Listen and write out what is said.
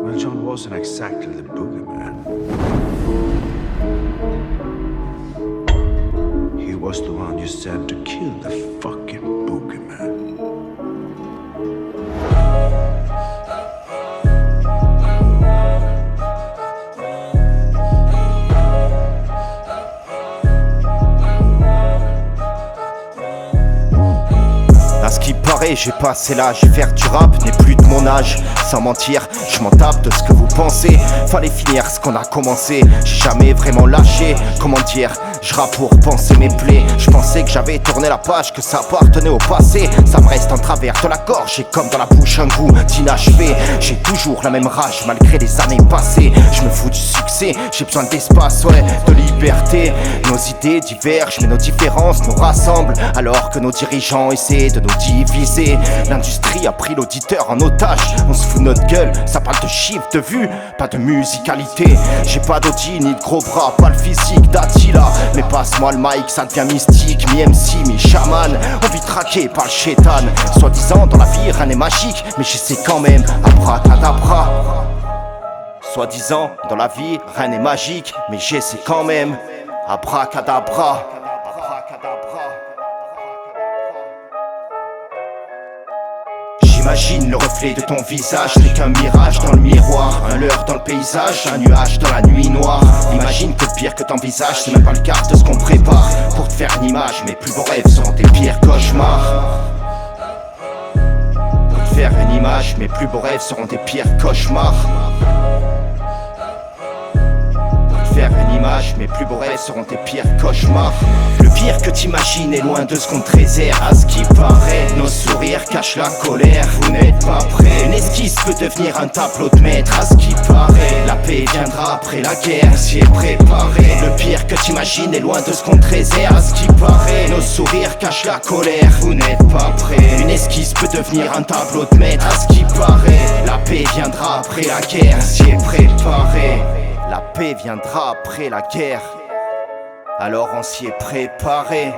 Well, John wasn't exactly the boogeyman. He was the one you sent to kill the fucking boogeyman. À ce qui paraît, j'ai passé l'âge, faire du rap n'est plus de mon âge. Sans mentir, je m'en tape de ce que vous pensez. Fallait finir ce qu'on a commencé, j'ai jamais vraiment lâché. Comment dire, je rappe pour penser mes plaies. Je pensais que j'avais tourné la page, que ça appartenait au passé. Ça me reste en travers de la gorge et comme dans la bouche un goût d'inachevé. J'ai toujours la même rage malgré les années passées. Je me fous du succès, j'ai besoin d'espace, ouais, de liberté. Nos idées divergent, mais nos différences nous rassemblent. Alors que nos dirigeants essaient de nous diviser. L'industrie a pris l'auditeur en otage. On se fout de notre gueule, ça parle de chiffres, de vues, pas de musicalité. J'ai pas d'Audi ni de gros bras, pas le physique d'Attila. Mais passe-moi le mic, ça devient mystique. Mi-MC, mi-chaman, on vit traqué par le chétan. Soi-disant dans la vie rien n'est magique, mais j'essaie quand même, abracadabra. Soi-disant dans la vie rien n'est magique, mais j'essaie quand même, abracadabra. J'imagine le reflet de ton visage, n'est qu'un mirage dans le miroir. Un leurre dans le paysage, un nuage dans la nuit noire. Imagine que le pire que t'envisages, c'est même pas le quart de ce qu'on prépare. Pour te faire une image, mes plus beaux rêves seront tes pires cauchemars. Pour te faire une image, mes plus beaux rêves seront tes pires cauchemars. Faire une image, mes plus beaux rêves seront tes pires cauchemars. Le pire que t'imagines est loin de ce qu'on te réserve. À ce qui paraît, nos sourires cachent la colère. Vous n'êtes pas prêts, une esquisse peut devenir un tableau de maître. À ce qui paraît, la paix viendra après la guerre, s'y est préparé. Le pire que t'imagines est loin de ce qu'on te réserve. À ce qui paraît, nos sourires cachent la colère. Vous n'êtes pas prêts, une esquisse peut devenir un tableau de maître. À ce qui paraît, la paix viendra après la guerre, s'y est préparé. La paix viendra après la guerre, alors on s'y est préparé.